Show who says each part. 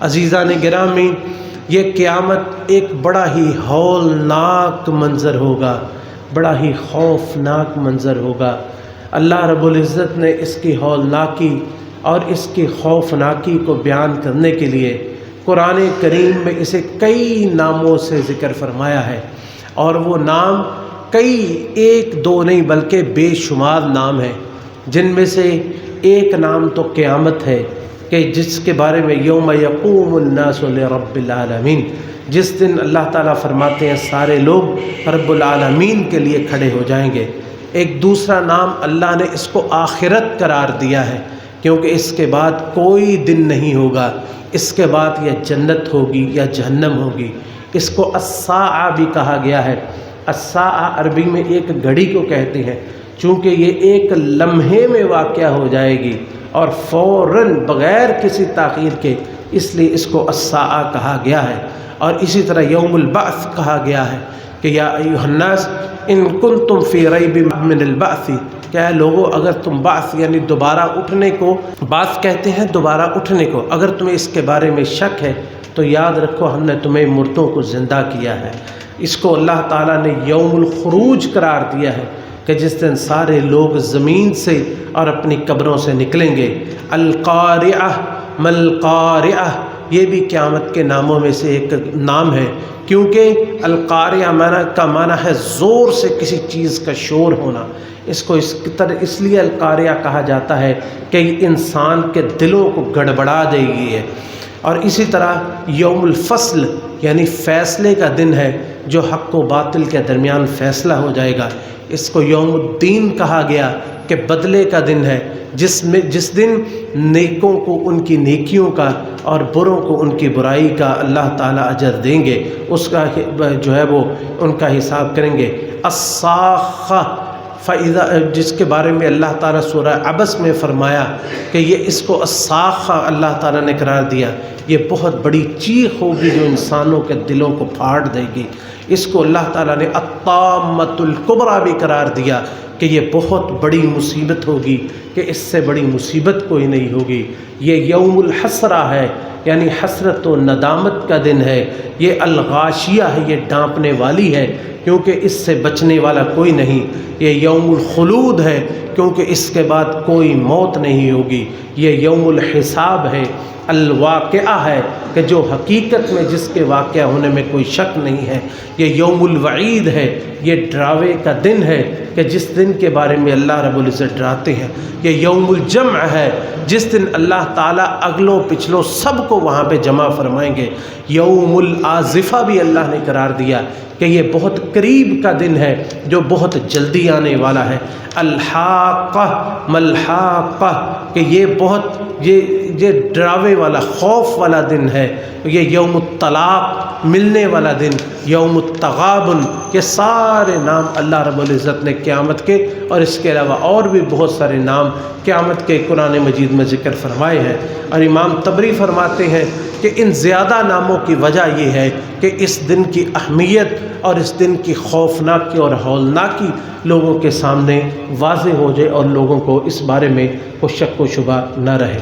Speaker 1: عزیزان گرامی، یہ قیامت ایک بڑا ہی ہولناک منظر ہوگا، بڑا ہی خوفناک منظر ہوگا۔ اللہ رب العزت نے اس کی ہولناکی اور اس کی خوفناکی کو بیان کرنے کے لیے قرآن کریم میں اسے کئی ناموں سے ذکر فرمایا ہے، اور وہ نام کئی، ایک دو نہیں بلکہ بے شمار نام ہیں، جن میں سے ایک نام تو قیامت ہے کہ جس کے بارے میں یوم یقوم الناس لرب العالمین، جس دن اللہ تعالیٰ فرماتے ہیں سارے لوگ رب العالمین کے لیے کھڑے ہو جائیں گے۔ ایک دوسرا نام اللہ نے اس کو آخرت قرار دیا ہے، کیونکہ اس کے بعد کوئی دن نہیں ہوگا، اس کے بعد یا جنت ہوگی یا جہنم ہوگی۔ اس کو الساعہ بھی کہا گیا ہے۔ الساعہ عربی میں ایک گھڑی کو کہتے ہیں، چونکہ یہ ایک لمحے میں واقع ہو جائے گی اور فوراً بغیر کسی تاخیر کے، اس لیے اس کو الساعہ کہا گیا ہے۔ اور اسی طرح یوم البعث کہا گیا ہے کہ یا ایھا الناس ان کنتم فی ریب من البعث، کیا لوگو اگر تم بعث یعنی دوبارہ اٹھنے کو، بعث کہتے ہیں دوبارہ اٹھنے کو، اگر تمہیں اس کے بارے میں شک ہے تو یاد رکھو ہم نے تمہیں مردوں کو زندہ کیا ہے۔ اس کو اللہ تعالیٰ نے یوم الخروج قرار دیا ہے کہ جس دن سارے لوگ زمین سے اور اپنی قبروں سے نکلیں گے۔ القارعہ ملقارعہ، یہ بھی قیامت کے ناموں میں سے ایک نام ہے، کیونکہ القارعہ کا معنی ہے زور سے کسی چیز کا شور ہونا۔ اس کو اس لیے القارعہ کہا جاتا ہے کہ یہ انسان کے دلوں کو گڑبڑا دے گی ہے۔ اور اسی طرح یوم الفصل یعنی فیصلے کا دن ہے، جو حق و باطل کے درمیان فیصلہ ہو جائے گا۔ اس کو یوم الدین کہا گیا کہ بدلے کا دن ہے، جس دن نیکوں کو ان کی نیکیوں کا اور بروں کو ان کی برائی کا اللہ تعالیٰ اجر دیں گے، اس کا جو ہے وہ ان کا حساب کریں گے۔ الصاخہ، جس کے بارے میں اللہ تعالیٰ سورہ عبس میں فرمایا کہ یہ اس کو الصاخہ اللہ تعالیٰ نے قرار دیا، یہ بہت بڑی چیخ ہوگی جو انسانوں کے دلوں کو پھاڑ دے گی۔ اس کو اللہ تعالیٰ نے الطامۃ الکبریٰ بھی قرار دیا کہ یہ بہت بڑی مصیبت ہوگی، کہ اس سے بڑی مصیبت کوئی نہیں ہوگی۔ یہ یوم الحسرہ ہے، یعنی حسرت و ندامت کا دن ہے۔ یہ الغاشیہ ہے، یہ ڈانپنے والی ہے، کیونکہ اس سے بچنے والا کوئی نہیں۔ یہ یوم الخلود ہے، کیونکہ اس کے بعد کوئی موت نہیں ہوگی۔ یہ یوم الحساب ہے۔ الواقعہ ہے کہ جو حقیقت میں جس کے واقعہ ہونے میں کوئی شک نہیں ہے۔ یہ یوم الوعید ہے، یہ ڈراوے کا دن ہے کہ جس دن کے بارے میں اللہ رب العزت ڈراتے ہیں۔ یہ یوم الجمع ہے، جس دن اللہ تعالیٰ اگلوں پچھلوں سب کو وہاں پہ جمع فرمائیں گے۔ یوم الآزفہ بھی اللہ نے قرار دیا کہ یہ بہت قریب کا دن ہے، جو بہت جلدی آنے والا ہے۔ الحاقہ ملحاقہ، کہ یہ بہت یہ ڈراوے والا خوف والا دن ہے۔ یہ یوم الطلاق، ملنے والا دن، یوم التغابن، یہ سارے نام اللہ رب العزت نے قیامت کے اور اس کے علاوہ اور بھی بہت سارے نام قیامت کے قرآن مجید میں ذکر فرمائے ہیں۔ اور امام طبری فرماتے ہیں کہ ان زیادہ ناموں کی وجہ یہ ہے کہ اس دن کی اہمیت اور اس دن کی خوفناکی اور ہولناکی لوگوں کے سامنے واضح ہو جائے اور لوگوں کو اس بارے میں کوئی شک و شبہ نہ رہے۔